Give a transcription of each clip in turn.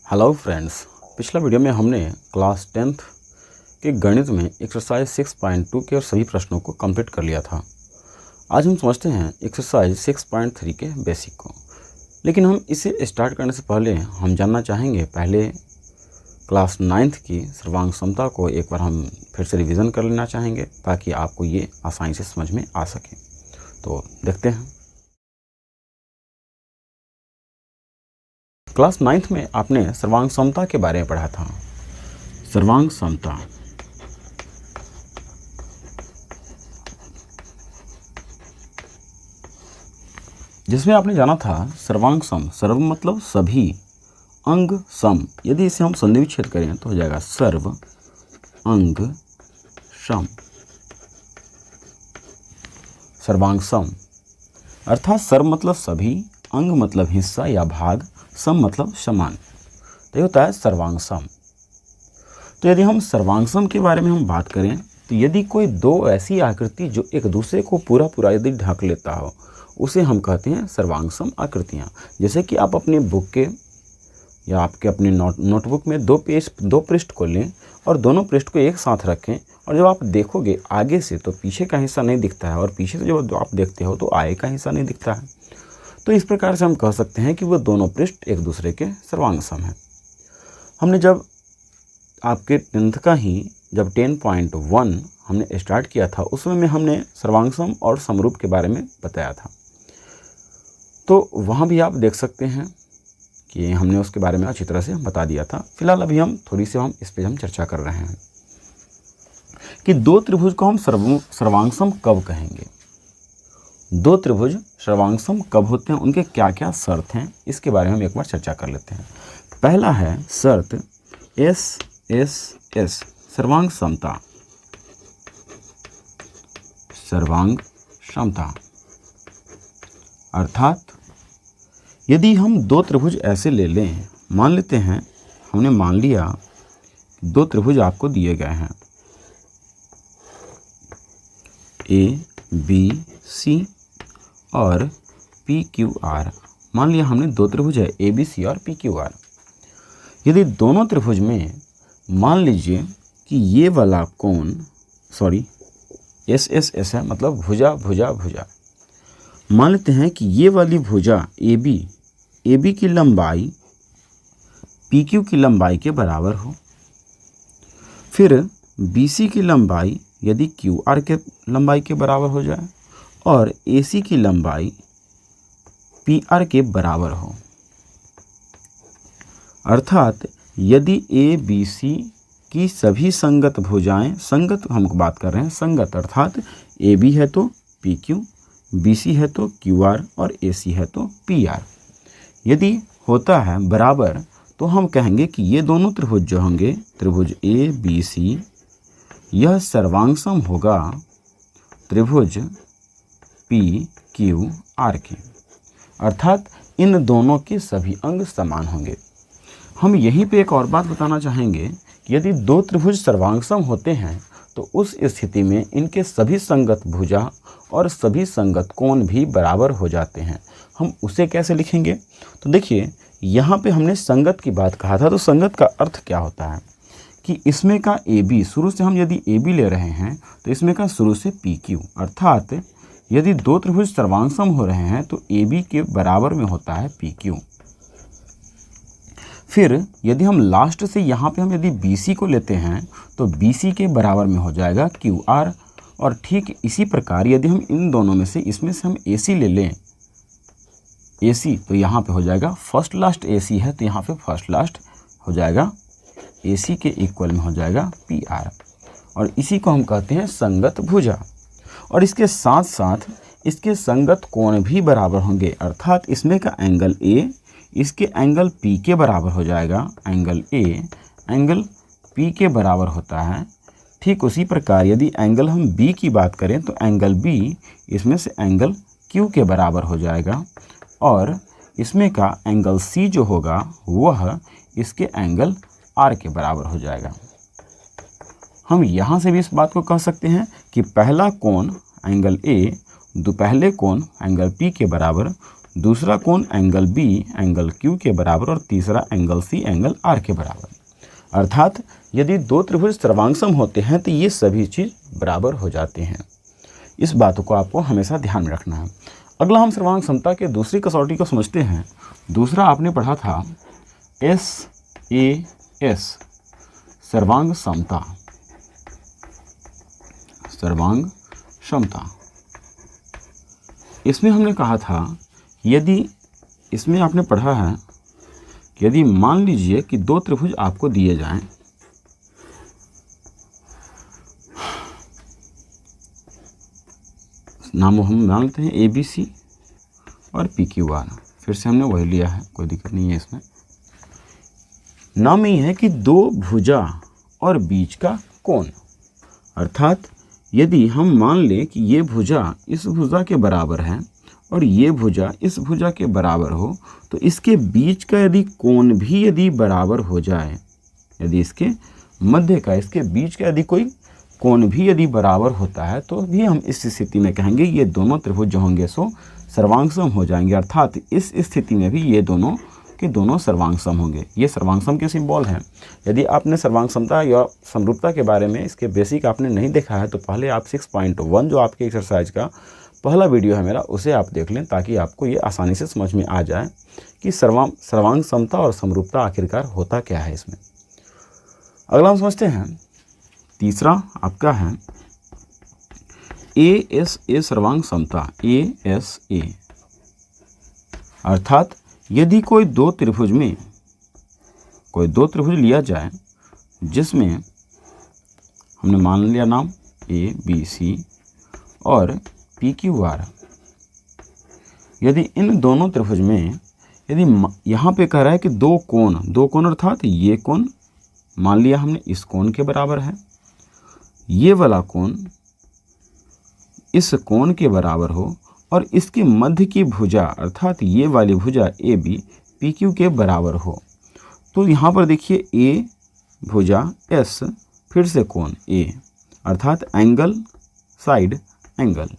Hello friends, पिछला video में हमने क्लास 10th के गणित में एक्सरसाइज 6.2 के और सभी प्रश्नों को कंप्लीट कर लिया था। आज हम समझते हैं एक्सरसाइज 6.3 के बेसिक को। लेकिन हम इसे स्टार्ट करने से पहले हम जानना चाहेंगे पहले क्लास 9th की सर्वांग समता को एक बार हम फिर से रिवीजन कर लेना चाहेंगे ताकि आपको ये आसानी से समझ में आ सके। तो देखते हैं। क्लास 9th में आपने सर्वांग समता के बारे में पढ़ा था। सर्वांग समता जिसमें आपने जाना था सर्वांग सम, सर्व मतलब सभी, अंग सम, यदि इसे हम संधि विच्छेद करें तो हो जाएगा सर्व अंग सम, सर्वांग सम। अर्थात सर्व मतलब सभी, अंग मतलब हिस्सा या भाग, सम मतलब समान, तो ये होता है सर्वांग सम। तो यदि हम सर्वांग सम के बारे में हम बात करें तो यदि कोई दो ऐसी आकृति जो एक दूसरे को पूरा यदि ढक लेता हो उसे हम कहते हैं सर्वांग सम आकृतियाँ। जैसे कि आप अपने बुक के या आपके अपने नोटबुक में दो पृष्ठ को लें और दोनों पृष्ठ को एक साथ रखें और जब आप देखोगे आगे से तो पीछे का हिस्सा नहीं दिखता है और पीछे से जब आप देखते हो तो आगे का हिस्सा नहीं दिखता है। तो इस प्रकार से हम कह सकते हैं कि वो दोनों पृष्ठ एक दूसरे के सर्वांग सम हैं। हमने जब आपके 10th का ही जब 10.1 हमने स्टार्ट किया था उसमें में हमने सर्वांग सम और समरूप के बारे में बताया था। तो वहाँ भी आप देख सकते हैं कि हमने उसके बारे में अच्छी तरह से बता दिया था। फिलहाल अभी हम थोड़ी सी इस पर हम चर्चा कर रहे हैं कि दो त्रिभुज को हम सर्वांग सम कब कहेंगे। दो त्रिभुज सर्वांग सम कब होते हैं, उनके क्या क्या शर्त हैं, इसके बारे में हम एक बार चर्चा कर लेते हैं। पहला है शर्त एस सर्वांग समता, सर्वांग समता। अर्थात यदि हम दो त्रिभुज ऐसे ले लें, मान लेते हैं हमने मान लिया दो त्रिभुज आपको दिए गए हैं ABC और PQR। मान लिया हमने दो त्रिभुज है ABC और PQR। यदि दोनों त्रिभुज में मान लीजिए कि ये वाला कोण SSS है, मतलब भुजा भुजा भुजा। मान लेते हैं कि ये वाली भुजा AB की लंबाई PQ की लंबाई के बराबर हो, फिर BC की लंबाई यदि QR के लंबाई के बराबर हो जाए और AC की लंबाई PR के बराबर हो। अर्थात यदि ABC की सभी संगत भुजाएं, संगत हम बात कर रहे हैं संगत, अर्थात AB है तो PQ, BC है तो QR और AC है तो PR, यदि होता है बराबर तो हम कहेंगे कि ये दोनों त्रिभुज जो होंगे, त्रिभुज ABC, यह सर्वांग सम होगा त्रिभुज PQR के। अर्थात इन दोनों के सभी अंग समान होंगे। हम यहीं पे एक और बात बताना चाहेंगे कि यदि दो त्रिभुज सर्वांग सम होते हैं तो उस स्थिति में इनके सभी संगत भुजा और सभी संगत कोण भी बराबर हो जाते हैं। हम उसे कैसे लिखेंगे? तो देखिए यहाँ पे हमने संगत की बात कहा था, तो संगत का अर्थ क्या होता है कि इसमें का AB, शुरू से हम यदि AB ले रहे हैं तो इसमें का शुरू से PQ। अर्थात यदि दो त्रिभुज सर्वांग सम हो रहे हैं तो AB के बराबर में होता है PQ। फिर यदि हम लास्ट से यहाँ पे हम यदि BC को लेते हैं तो BC के बराबर में हो जाएगा QR। और ठीक इसी प्रकार यदि हम इन दोनों में से इसमें से हम AC ले लें, AC, तो यहाँ पे हो जाएगा फर्स्ट लास्ट AC है तो यहाँ पे फर्स्ट लास्ट हो जाएगा AC के इक्वल में हो जाएगा PR। और इसी को हम कहते हैं संगत भुजा। और इसके साथ साथ इसके संगत कोण भी बराबर होंगे। अर्थात इसमें का एंगल A इसके एंगल P के बराबर हो जाएगा। एंगल A एंगल P के बराबर होता है। ठीक उसी प्रकार यदि एंगल हम B की बात करें तो एंगल B इसमें से एंगल Q के बराबर हो जाएगा और इसमें का एंगल C जो होगा वह इसके एंगल R के बराबर हो जाएगा। हम यहाँ से भी इस बात को कह सकते हैं कि पहला कोण एंगल A पहले कोण एंगल P के बराबर, दूसरा कोण एंगल बी एंगल क्यू के बराबर और तीसरा एंगल सी एंगल आर के बराबर। अर्थात यदि दो त्रिभुज सर्वांगसम होते हैं तो ये सभी चीज़ बराबर हो जाते हैं। इस बात को आपको हमेशा ध्यान में रखना है। अगला हम सर्वांग समता के दूसरी कसौटी को समझते हैं। दूसरा आपने पढ़ा था SAS सर्वांग समता। सर्वांग समता इसमें हमने कहा था यदि इसमें आपने पढ़ा है कि यदि मान लीजिए कि दो त्रिभुज आपको दिए जाएं, नाम हम मानते हैं ABC और PQR। फिर से हमने वही लिया है, कोई दिक्कत नहीं है इसमें। नाम ये है कि दो भुजा और बीच का कोण। अर्थात यदि हम मान लें कि ये भुजा इस भुजा के बराबर है और ये भुजा इस भुजा के बराबर हो, तो इसके बीच का यदि कोण भी यदि बराबर हो जाए, यदि इसके मध्य का इसके बीच का यदि कोई कोण भी यदि बराबर होता है, तो भी हम इस स्थिति में कहेंगे ये दोनों त्रिभुज जो होंगे सो सर्वांगसम हो जाएंगे। अर्थात इस स्थिति में भी ये दोनों के दोनों सर्वांगसम होंगे। ये सर्वांगसम के सिंबल हैं। यदि आपने सर्वांगसमता या समरूपता के बारे में इसके बेसिक आपने नहीं देखा है तो पहले आप 6.1 जो आपके एक्सरसाइज का पहला वीडियो है मेरा, उसे आप देख लें ताकि आपको ये आसानी से समझ में आ जाए कि सर्वांग समता और समरूपता आखिरकार होता क्या है इसमें। अगला हम समझते हैं तीसरा आपका है ASA सर्वांग समता। ASA अर्थात यदि कोई दो त्रिभुज लिया जाए जिसमें हमने मान लिया नाम ABC और PQR, यदि इन दोनों त्रिभुज में यदि यहाँ पे कह रहा है कि दो कोण अर्थात ये कोण मान लिया हमने इस कोण के बराबर है, ये वाला कोण इस कोण के बराबर हो और इसके मध्य की भुजा अर्थात ये वाली भुजा AB PQ के बराबर हो, तो यहाँ पर देखिए A भुजा S फिर से कोण A अर्थात एंगल साइड एंगल।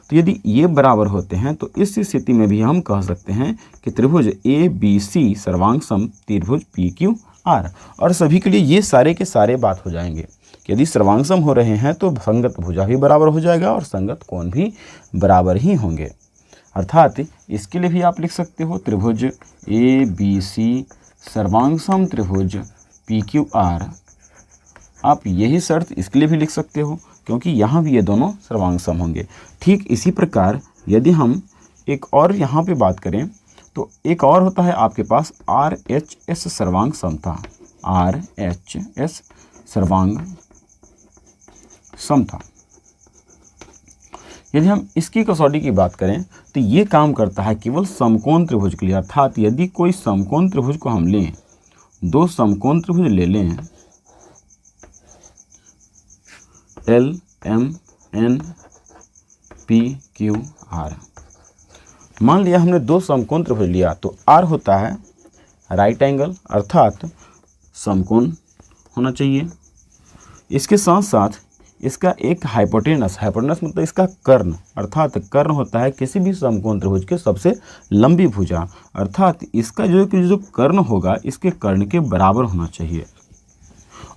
तो यदि ये बराबर होते हैं तो इस स्थिति में भी हम कह सकते हैं कि त्रिभुज ABC सर्वांगसम त्रिभुज PQR। और सभी के लिए ये सारे के सारे बात हो जाएंगे कि यदि सर्वांगसम हो रहे हैं तो संगत भुजा भी बराबर हो जाएगा और संगत कोण भी बराबर ही होंगे। अर्थात इसके लिए भी आप लिख सकते हो त्रिभुज ABC सर्वांगसम त्रिभुज PQR। आप यही शर्त इसके लिए भी लिख सकते हो क्योंकि यहाँ भी ये दोनों सर्वांगसम होंगे। ठीक इसी प्रकार यदि हम एक और यहाँ पे बात करें तो एक और होता है आपके पास RHS सर्वांग समता। RHS सर्वांग समता यदि हम इसकी कसौटी की बात करें तो ये काम करता है केवल समकोण त्रिभुज के लिए। अर्थात यदि कोई समकोण त्रिभुज को हम लें, दो समकोण त्रिभुज ले लें LMN PQR, मान लिया हमने दो समकोण त्रिभुज लिया तो R होता है राइट एंगल अर्थात समकोण होना चाहिए। इसके साथ साथ इसका एक हाइपोटेनस मतलब इसका कर्ण अर्थात कर्ण होता है किसी भी समकोण त्रिभुज के सबसे लंबी भुजा। अर्थात इसका जो कर्ण होगा इसके कर्ण के बराबर होना चाहिए।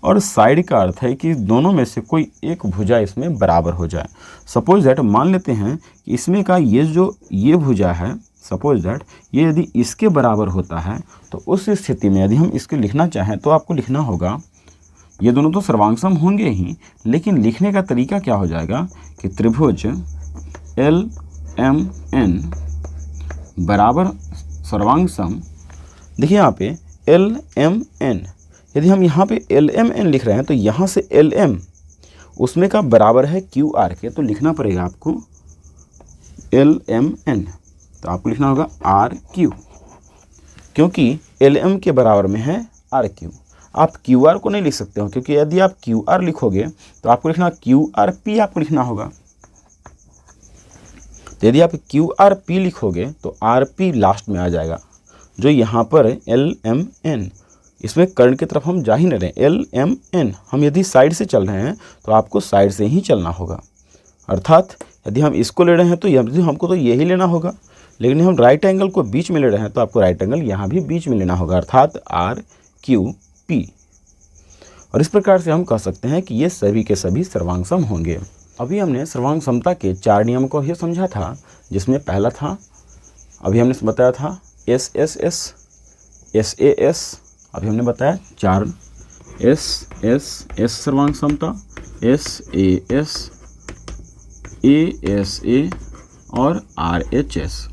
और साइड का अर्थ है कि दोनों में से कोई एक भुजा इसमें बराबर हो जाए। सपोज दैट मान लेते हैं कि इसमें का ये भुजा है, सपोज दैट ये यदि इसके बराबर होता है तो उस स्थिति में यदि हम इसको लिखना चाहें तो आपको लिखना होगा, ये दोनों तो सर्वांगसम होंगे ही, लेकिन लिखने का तरीका क्या हो जाएगा कि त्रिभुज LMN बराबर सर्वांगसम। देखिए यहाँ पे LMN, यदि हम यहाँ पे LMN लिख रहे हैं तो यहाँ से LM उसमें का बराबर है QR के, तो लिखना पड़ेगा आपको LMN, तो आपको लिखना होगा RQ क्योंकि LM के बराबर में है RQ। आप QR को नहीं लिख सकते हो क्योंकि यदि आप QR लिखोगे तो आपको लिखना QRP आपको लिखना होगा। तो यदि आप QRP लिखोगे तो RP लास्ट में आ जाएगा, जो यहाँ पर LMN इसमें कर्ण की तरफ हम जा ही नहीं रहे। LMN हम यदि साइड से चल रहे हैं तो आपको साइड से ही चलना होगा। अर्थात यदि हम इसको ले रहे हैं तो हमको तो यही लेना होगा, लेकिन हम राइट एंगल को बीच में ले रहे हैं तो आपको राइट एंगल यहाँ भी बीच में लेना होगा, अर्थात आर क्यू पी। और इस प्रकार से हम कह सकते हैं कि ये सभी के सभी सर्वांग सम होंगे। अभी हमने सर्वांग समता के 4 नियम को ही समझा था, जिसमें पहला था, अभी हमने बताया था S S S S A S, अभी हमने बताया 4 एस एस एस सर्वांग समता, एस ए और आर एच एस।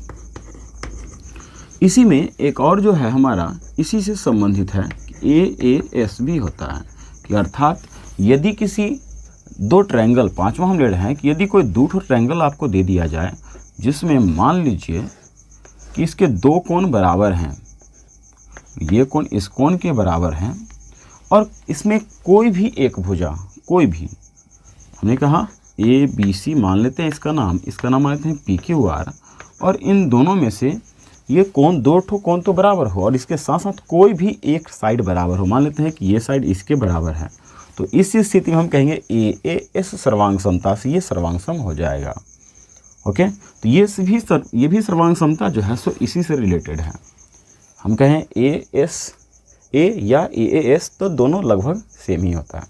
इसी में एक और जो है हमारा इसी से संबंधित है, ए एस भी होता है, कि अर्थात यदि किसी 2 ट्रायंगल, 5वां हम ले रहे हैं कि यदि कोई 2 ट्रायंगल आपको दे दिया जाए जिसमें मान लीजिए कि इसके 2 कोण बराबर हैं, ये कोण इस कोण के बराबर हैं, और इसमें कोई भी एक भुजा, कोई भी, हमने कहा ए बी सी मान लेते हैं इसका नाम मान लेते हैं पी क्यू आर, और इन दोनों में से ये कोण 2 कोण तो बराबर हो और इसके साथ साथ कोई भी एक साइड बराबर हो, मान लेते हैं कि ये साइड इसके बराबर है, तो इस स्थिति में हम कहेंगे ए एस सर्वांग समता से ये सर्वांग सम हो जाएगा। ओके, तो ये भी सर्वांग समता जो है सो इसी से रिलेटेड है। हम कहें ए या ए एस तो दोनों लगभग सेम ही होता है।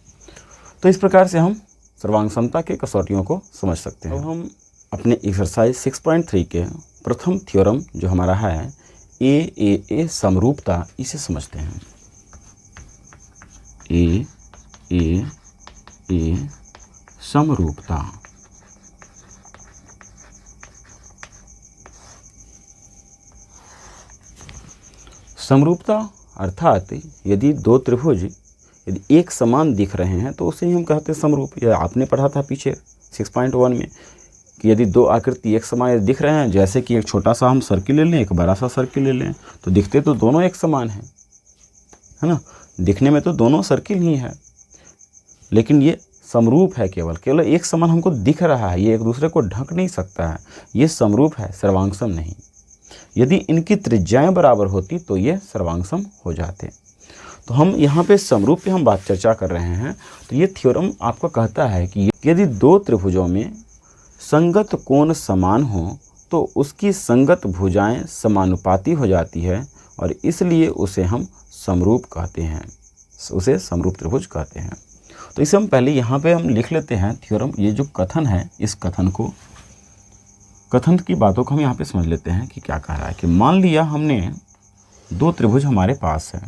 तो इस प्रकार से हम सर्वांग समता के कसौटियों को समझ सकते हैं। अब हम अपने एक्सरसाइज 6.3 के प्रथम थ्योरम जो हमारा है ए समरूपता, इसे समझते हैं। ए समरूपता। समरूपता अर्थात यदि 2 त्रिभुज यदि एक समान दिख रहे हैं तो उसे ही हम कहते हैं समरूप। यह आपने पढ़ा था पीछे 6.1 में कि यदि 2 आकृति एक समान दिख रहे हैं, जैसे कि एक छोटा सा हम सर्किल ले लें, एक बड़ा सा सर्किल ले लें, तो दिखते तो दोनों एक समान हैं, है ना, दिखने में तो दोनों सर्किल ही है, लेकिन ये समरूप है। केवल एक समान हमको दिख रहा है, ये एक दूसरे को ढक नहीं सकता है, ये समरूप है, सर्वांगसम नहीं। यदि इनकी त्रिज्याएं बराबर होती तो ये सर्वांगसम हो जाते। तो हम यहाँ पे समरूप पे हम बात चर्चा कर रहे हैं। तो ये थ्योरम आपको कहता है कि यदि 2 त्रिभुजों में संगत कोण समान हो तो उसकी संगत भुजाएं समानुपाती हो जाती है, और इसलिए उसे हम समरूप कहते हैं, उसे समरूप त्रिभुज कहते हैं। तो इसे हम पहले यहाँ पे हम लिख लेते हैं थ्योरम। ये जो कथन है, इस कथन की बातों को हम यहाँ पे समझ लेते हैं कि क्या कह रहा है। कि मान लिया हमने 2 त्रिभुज हमारे पास है,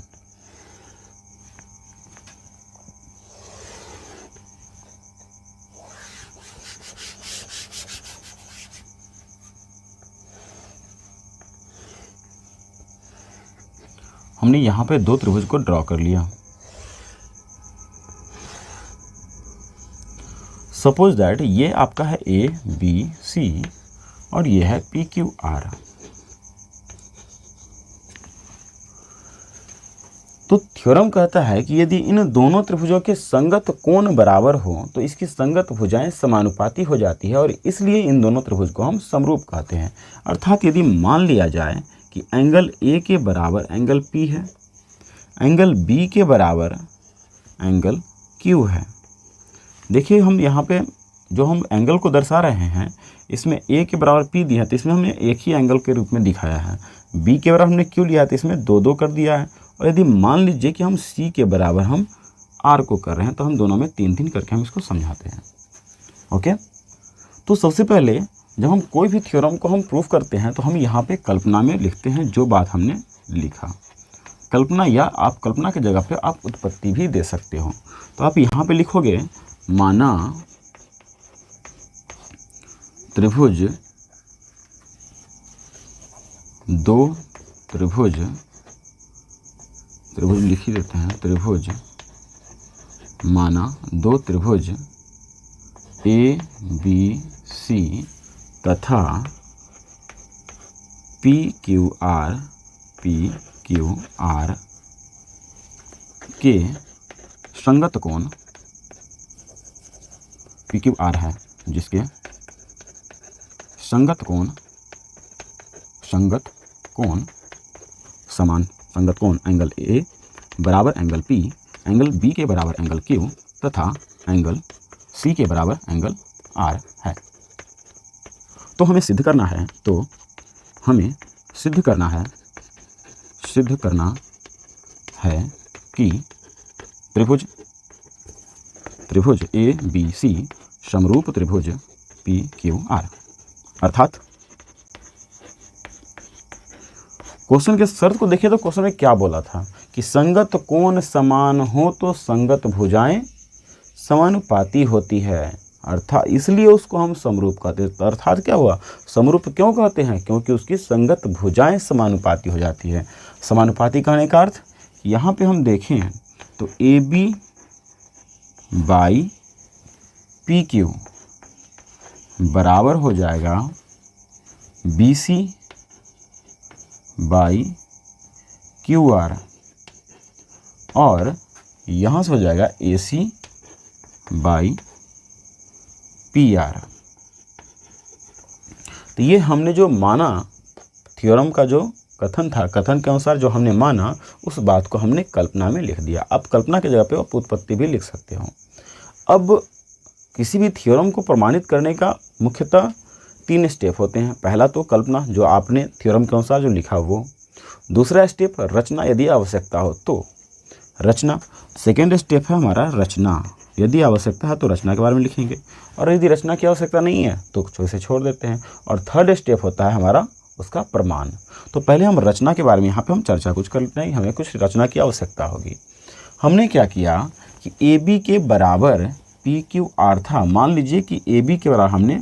हमने यहाँ पे 2 त्रिभुज को ड्रॉ कर लिया। सपोज दैट ये आपका है ए बी सी और ये है पी क्यू आर। तो थ्योरम कहता है कि यदि इन दोनों त्रिभुजों के संगत कोण बराबर हो तो इसकी संगत भुजाएं समानुपाती हो जाती है, और इसलिए इन दोनों त्रिभुज को हम समरूप कहते हैं। अर्थात यदि मान लिया जाए कि एंगल ए के बराबर एंगल पी है, एंगल बी के बराबर एंगल क्यू है। देखिए हम यहाँ पे जो हम एंगल को दर्शा रहे हैं, इसमें ए के बराबर पी दिया है तो इसमें हमने एक ही एंगल के रूप में दिखाया है। बी के बराबर हमने क्यू लिया है तो इसमें 2 कर दिया है। और यदि मान लीजिए कि हम सी के बराबर हम आर को कर रहे हैं तो हम दोनों में 3 करके हम इसको समझाते हैं। ओके, तो सबसे पहले जब हम कोई भी थ्योरम को हम प्रूफ करते हैं तो हम यहाँ पे कल्पना में लिखते हैं जो बात हमने लिखा। कल्पना, या आप कल्पना की जगह पे आप उत्पत्ति भी दे सकते हो। तो आप यहाँ पे लिखोगे, माना त्रिभुज 2 त्रिभुज लिख ही देते हैं। त्रिभुज माना 2 त्रिभुज ए बी सी तथा पी क्यू आर के संगत कोण पी क्यू आर है, जिसके संगत कोण एंगल ए बराबर एंगल पी, एंगल बी के बराबर एंगल क्यू तथा एंगल सी के बराबर एंगल आर है। तो हमें सिद्ध करना है, तो हमें सिद्ध करना है कि त्रिभुज ABC समरूप त्रिभुज PQR। अर्थात क्वेश्चन के शर्त को देखिए तो क्वेश्चन में क्या बोला था कि संगत कोण समान हो तो संगत भुजाएं समानुपाती होती है। अर्थात इसलिए उसको हम समरूप कहते हैं। अर्थात क्या हुआ, समरूप क्यों कहते हैं, क्योंकि उसकी संगत भुजाएं समानुपाती हो जाती है। समानुपाती कहने का अर्थ यहाँ पे हम देखें तो AB बाई PQ बराबर हो जाएगा BC बाई QR और यहाँ से हो जाएगा AC बाई PR। तो ये हमने जो माना, थ्योरम का जो कथन था, कथन के अनुसार जो हमने माना, उस बात को हमने कल्पना में लिख दिया। अब कल्पना की जगह पे आप उत्पत्ति भी लिख सकते हो। अब किसी भी थ्योरम को प्रमाणित करने का मुख्यतः 3 स्टेप होते हैं। पहला तो कल्पना, जो आपने थ्योरम के अनुसार जो लिखा वो। दूसरा स्टेप रचना, यदि आवश्यकता हो तो रचना। सेकेंड स्टेप है हमारा रचना, यदि आवश्यकता है तो रचना के बारे में लिखेंगे, और यदि रचना की आवश्यकता नहीं है तो इसे छोड़ देते हैं। और थर्ड स्टेप होता है हमारा उसका प्रमाण। तो पहले हम रचना के बारे में यहाँ पे हम चर्चा कुछ कर लेते हैं, हमें कुछ रचना की आवश्यकता होगी। हमने क्या किया कि AB के बराबर PQR था। मान लीजिए कि AB के बराबर हमने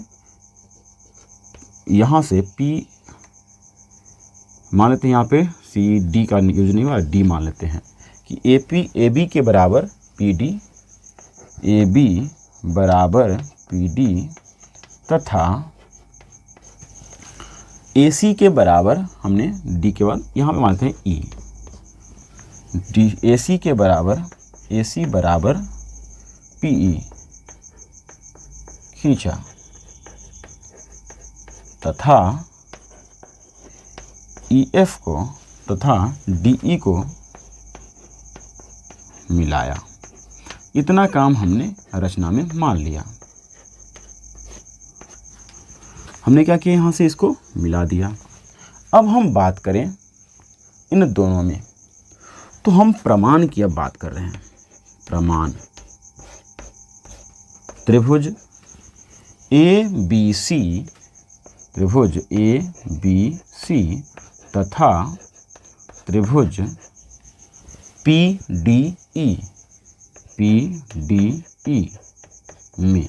यहाँ से P मान लेते हैं, यहाँ पे CD का यूज नहीं हुआ, D मान लेते हैं कि AB के बराबर PD, AB बराबर PD तथा AC के बराबर हमने D के बाद यहाँ पे मानते हैं E, AC के बराबर AC बराबर PE खींचा तथा EF को तथा DE को मिलाया। इतना काम हमने रचना में मान लिया। हमने क्या किया, यहाँ से इसको मिला दिया। अब हम बात करें इन दोनों में, तो हम प्रमाण की अब बात कर रहे हैं। प्रमाण त्रिभुज ABC तथा त्रिभुज PDE में,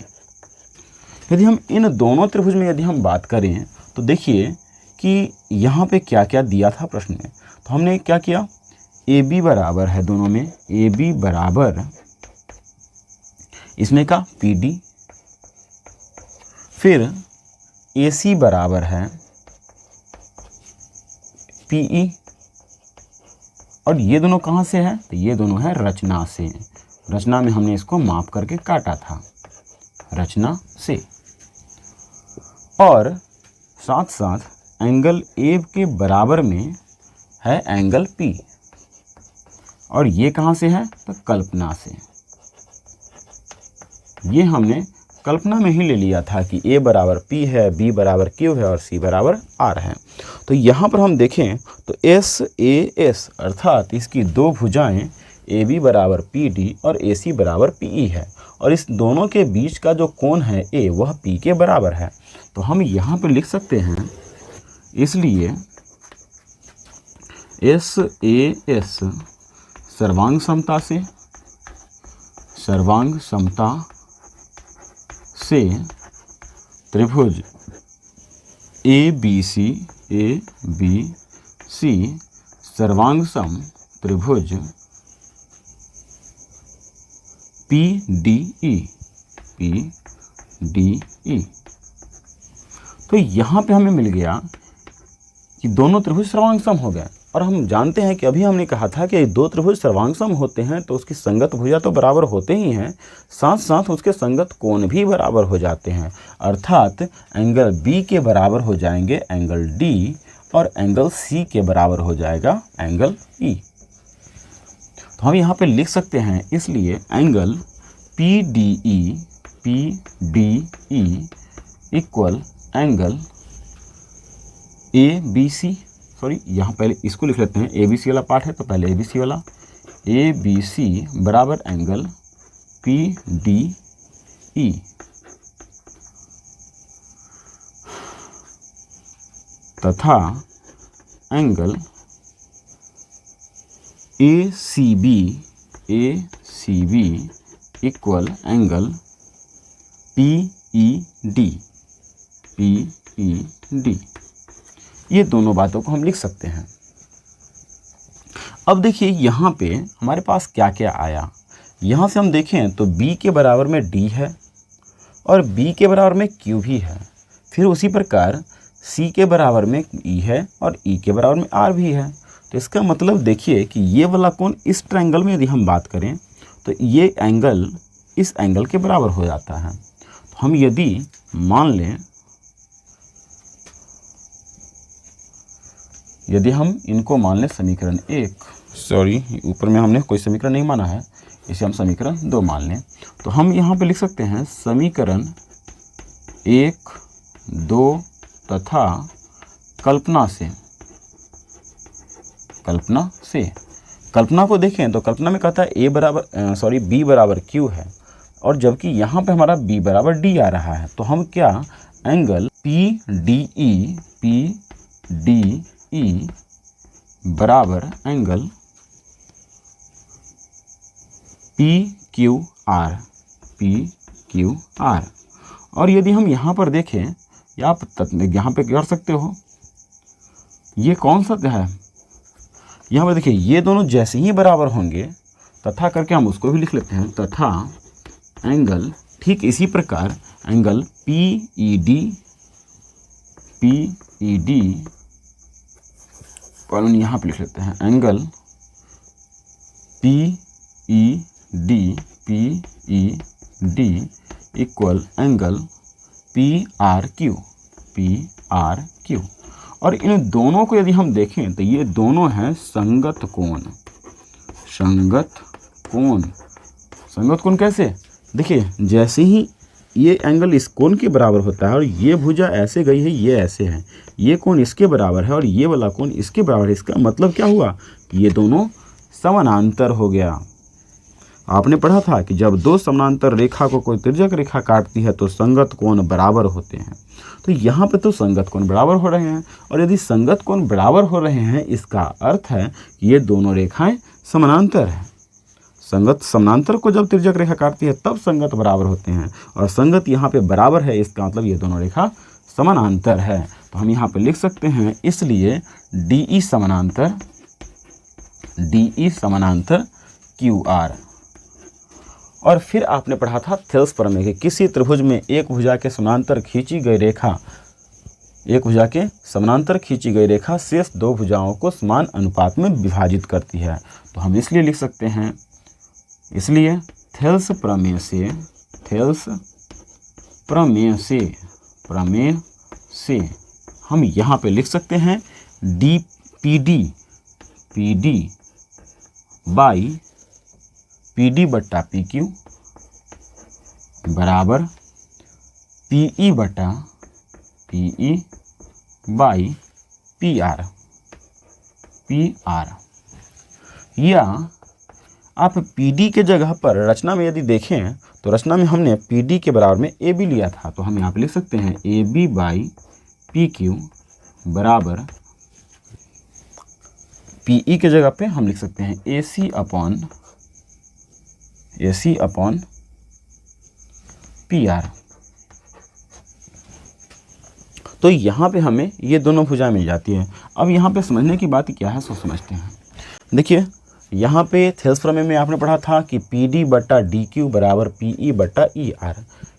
यदि हम इन दोनों त्रिभुज में यदि हम बात करें तो देखिए कि यहाँ पे क्या क्या दिया था प्रश्न में। तो हमने क्या किया, AB बराबर है दोनों में, AB बराबर इसमें का PD, फिर AC बराबर है PE, और ये दोनों कहाँ से है, तो ये दोनों है रचना से। रचना में हमने इसको माप करके काटा था, रचना से। और साथ साथ एंगल A के बराबर में है एंगल P, और ये कहाँ से है, तो कल्पना से। ये हमने कल्पना में ही ले लिया था कि A बराबर P है, B बराबर Q है और C बराबर R है। तो यहाँ पर हम देखें तो SAS अर्थात इसकी दो भुजाएं AB बराबर PD और AC बराबर PE है, और इस दोनों के बीच का जो कोण है A वह P के बराबर है। तो हम यहाँ पर लिख सकते हैं, इसलिए SAS सर्वांग समता से त्रिभुज ABC सर्वांग सम त्रिभुज PDE। तो यहाँ पे हमें मिल गया कि दोनों त्रिभुज सर्वांगसम हो गए। और हम जानते हैं कि अभी हमने कहा था कि दो त्रिभुज सर्वांगसम होते हैं तो उसकी संगत भुजा तो बराबर होते ही हैं, साथ साथ उसके संगत कोण भी बराबर हो जाते हैं। अर्थात एंगल B के बराबर हो जाएंगे एंगल D, और एंगल C के बराबर हो जाएगा एंगल E। तो हम यहाँ पे लिख सकते हैं, इसलिए angle PDE equal angle A B C, sorry यहाँ पहले इसको लिख लेते हैं, ए बी सी वाला पार्ट है तो पहले ए बी सी वाला, ए बी सी बराबर एंगल पी डी ई तथा angle A C B equal angle P E D, ये दोनों बातों को हम लिख सकते हैं। अब देखिए यहाँ पे हमारे पास क्या क्या आया। यहाँ से हम देखें तो b के बराबर में d है और b के बराबर में q भी है। फिर उसी प्रकार c के बराबर में e है और e के बराबर में r भी है। तो इसका मतलब देखिए कि ये वाला कोण इस ट्रायंगल में यदि हम बात करें तो ये एंगल इस एंगल के बराबर हो जाता है। तो हम यदि मान लें, यदि हम इनको मान लें समीकरण 1, सॉरी ऊपर में हमने कोई समीकरण नहीं माना है, इसे हम समीकरण 2 मान लें, तो हम यहाँ पे लिख सकते हैं समीकरण 1, 2 तथा कल्पना को देखें तो कल्पना में कहता है b बराबर q है और जबकि यहाँ पे हमारा b बराबर d आ रहा है। तो हम क्या एंगल PDE बराबर एंगल PQR, और यदि हम यहाँ पर देखें या आप यहाँ पे कर सकते हो, ये कौन सा है, यहाँ पर देखिए ये दोनों जैसे ही बराबर होंगे तथा करके हम उसको भी लिख लेते हैं, तथा एंगल ठीक इसी प्रकार एंगल PED और यहाँ पे लिख लेते हैं angle PED equal angle PRQ, और इन दोनों को यदि हम देखें तो ये दोनों हैं संगत कोण कैसे, देखिए जैसे ही ये एंगल इस कोण के बराबर होता है और ये भुजा ऐसे गई है, ये ऐसे है, ये कोण इसके बराबर है और ये वाला कोण इसके बराबर है। इसका मतलब क्या हुआ कि ये दोनों समानांतर हो गया। आपने पढ़ा था कि जब दो समानांतर रेखा को कोई तिर्यक रेखा काटती है तो संगत कोण बराबर होते हैं। तो यहाँ पे तो संगत कोण बराबर हो रहे हैं, और यदि संगत कोण बराबर हो रहे हैं इसका अर्थ है कि ये दोनों रेखाएं समानांतर हैं। संगत समानांतर को जब तिर्यक रेखा काटती है तब संगत बराबर होते हैं, और संगत यहाँ पे बराबर है इसका मतलब ये दोनों रेखा समानांतर है। तो हम यहाँ पे लिख सकते हैं इसलिए DE समानांतर QR। और फिर आपने पढ़ा था थेल्स प्रमेय कि किसी त्रिभुज में एक भुजा के समानांतर खींची गई रेखा शेष दो भुजाओं को समान अनुपात में विभाजित करती है। तो हम इसलिए लिख सकते हैं, इसलिए थेल्स प्रमेय से हम यहाँ पे लिख सकते हैं PD बट्टा PQ बराबर PE बाई PR, या आप PD के जगह पर रचना में यदि देखें तो रचना में हमने PD के बराबर में AB लिया था। तो हम यहाँ पे लिख सकते हैं AB बाई PQ बराबर PE के जगह पे हम लिख सकते हैं AC अपॉन PR। तो यहाँ पे हमें ये दोनों भुजाएं मिल जाती है। अब यहाँ पे समझने की बात क्या है सो समझते हैं। देखिए यहाँ पे थेल्स प्रमेय में आपने पढ़ा था कि PD बट्टा DQ बराबर PE बट्टा ER,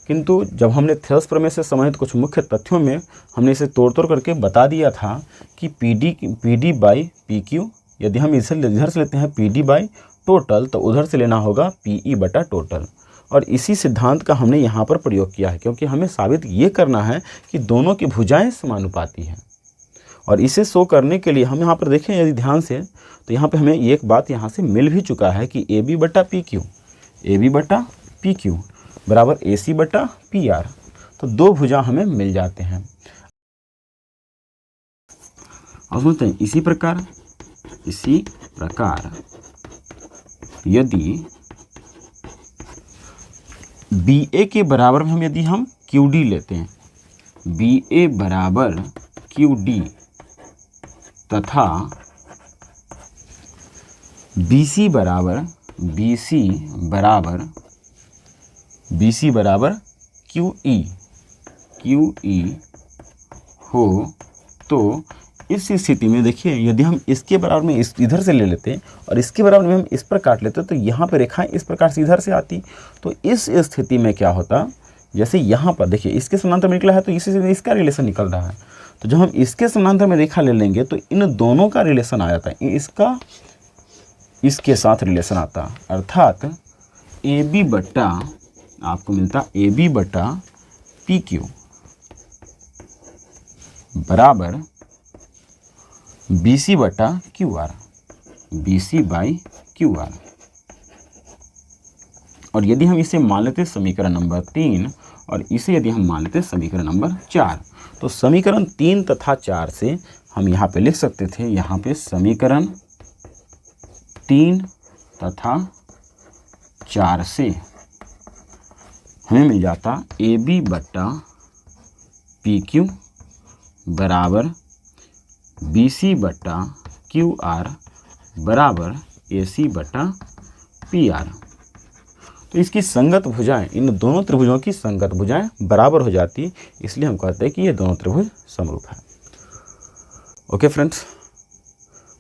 किंतु जब हमने थेल्स प्रमेय से संबंधित कुछ मुख्य तथ्यों में हमने इसे तोड़ करके बता दिया था कि PD बाई PQ, यदि हम इधर से लेते हैं PD बाई टोटल तो उधर से लेना होगा PE बटा टोटल। और इसी सिद्धांत का हमने यहाँ पर प्रयोग किया है क्योंकि हमें साबित ये करना है कि दोनों की भुजाएं समानुपाती हैं। और इसे शो करने के लिए हम यहाँ पर देखें यदि ध्यान से तो यहाँ पे हमें एक बात यहाँ से मिल भी चुका है कि AB बटा PQ बराबर AC बटा PR। तो दो भुजा हमें मिल जाते हैं। और समझते हैं इसी प्रकार यदि BA के बराबर में यदि हम QD लेते हैं, BA बराबर QD तथा BC बराबर QE हो, तो इस स्थिति में देखिए यदि हम इसके बराबर में इधर से ले लेते हैं और इसके बराबर में हम इस पर काट लेते तो यहाँ पे रेखाएं इस प्रकार से इधर से आती। तो इस स्थिति में क्या होता, जैसे यहाँ पर देखिए इसके समानांतर में निकला है तो इसी से इसका रिलेशन निकल रहा है। तो जब हम इसके समानांतर में रेखा ले लेंगे तो इन दोनों का रिलेशन आ जाता है, इसका इसके साथ रिलेशन आता, अर्थात AB बट्टा आपको मिलता AB बट्टा PQ बराबर BC बटा QR, BC बाई QR। और यदि हम इसे मान लेते समीकरण नंबर 3 और इसे यदि हम मान लेते समीकरण नंबर 4, तो समीकरण 3 तथा 4 से हम यहाँ पे लिख सकते थे, यहाँ पे समीकरण 3 तथा 4 से हमें मिल जाता AB बट्टा PQ बराबर BC बट्टा QR बराबर AC बट्टा PR। तो इसकी संगत भुजाएं, इन दोनों त्रिभुजों की संगत भुजाएं बराबर हो जाती, इसलिए हम कहते हैं कि ये दोनों त्रिभुज समरूप है। ओके फ्रेंड्स,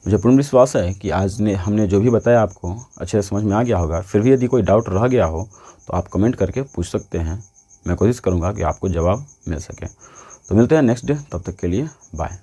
मुझे पूर्ण विश्वास है कि आज हमने जो भी बताया आपको अच्छे से समझ में आ गया होगा। फिर भी यदि कोई डाउट रह गया हो तो आप कमेंट करके पूछ सकते हैं, मैं कोशिश करूँगा कि आपको जवाब मिल सके। तो मिलते हैं नेक्स्ट डे, तब तक के लिए बाय।